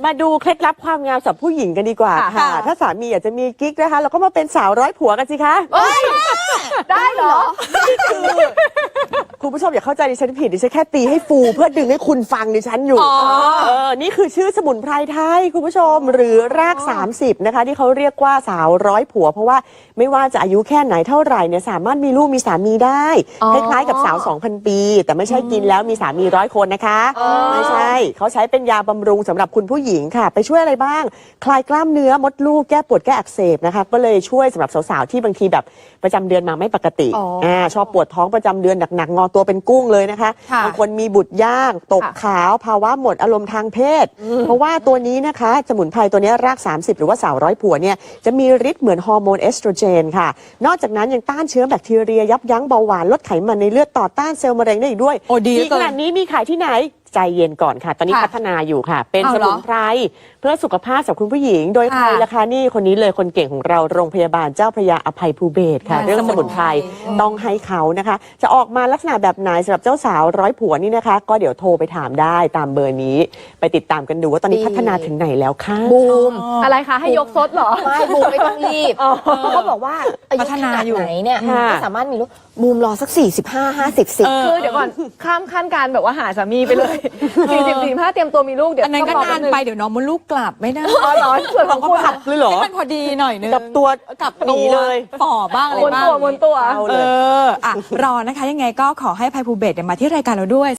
มาดูเคล็ดลับความงามสำหรับผู้หญิงกันดีกว่าค่ะ ถ้าสามีอยากจะมีกิ๊กนะคะเราก็มาเป็นสาวร้อยผัวกันสิคะได้เหรอนี่คือคุณผู้ชมอย่าเข้าใจดิฉันผิดดิฉันแค่ตีให้ฟูเพื่อดึงให้คุณฟังดิฉันอยู่นี่คือชื่อสมุนไพรไทยคุณผู้ชมหรือราก30นะคะที่เขาเรียกว่าสาวร้อยผัวเพราะว่าไม่ว่าจะอายุแค่ไหนเท่าไหร่เนี่ยสามารถมีลูกมีสามีได้คล้ายๆกับสาว 2,000 ปีแต่ไม่ใช่กินแล้วมีสามี100 คนนะคะไม่ใช่เขาใช้เป็นยาบำรุงสำหรับคุณผู้หญิงค่ะไปช่วยอะไรบ้างคลายกล้ามเนื้อมดลูกแก้ปวดแก้อักเสบนะคะก็เลยช่วยสำหรับสาวๆที่บางทีแบบประจำเดือนมาไม่ปกติชอบปวดท้องประจำเดือนหนักๆงอตัวเป็นกุ้งเลยนะคะบางคนมีบุตรยากตกขาวภาวะหมดอารมณ์ทางเพศเพราะว่าตัวนี้นะคะสมุนไพรตัวนี้ราก30หรือว่าสาวร้อยผัวเนี่ยจะมีฤทธิ์เหมือนฮอร์โมนเอสโตรเจนค่ะนอกจากนั้นยังต้านเชื้อแบคทีเรียยับยั้งเบาหวานลดไขมันในเลือดต่อต้านเซลล์มะเร็งได้อีกด้วยดีขนาดนี้มีขายที่ไหนใจเย็นก่อนค่ะตอนนี้พัฒนาอยู่ค่ะเป็นสมุนไพรเพื่อสุขภาพสำหรับคุณผู้หญิงโดยใครล่ะคะนี่คนนี้เลยคนเก่งของเราโรงพยาบาลเจ้าพระยาอภัยภูเบศรค่ะเรื่องสมุนไพรต้องให้เขานะคะจะออกมาลักษณะแบบไหนสำหรับเจ้าสาวร้อยผัวนี่นะคะก็เดี๋ยวโทรไปถามได้ตามเบอร์นี้ไปติดตามกันดูว่าตอนนี้พัฒนาถึงไหนแล้วค่ะบูมอะไรคะให้ยกซดเหรอไม่บูมไม่ต้องรีบเขาบอกว่าอายุขนาดไหนเนี่ยก็สามารถมีลูกบูมรอสัก45-50สิคือเดี๋ยวก่อนข้ามขั้นการแบบว่าหาสามีไปเลย40-45เตรียมตัวมีลูกเดี๋ยวอันนั้นก็นานไปเดี๋ยวน้องมดลูกกลับไม่ได้อ๋อเหรอส่วนของคุณขับเลยเหรอมันพอดีหน่อยนึงกับตัวกับหนีเลยฝ่อบ้างอะไรบ้างวนตัวรอนะคะยังไงก็ขอให้ภัยภูเบศรมาที่รายการเราด้วย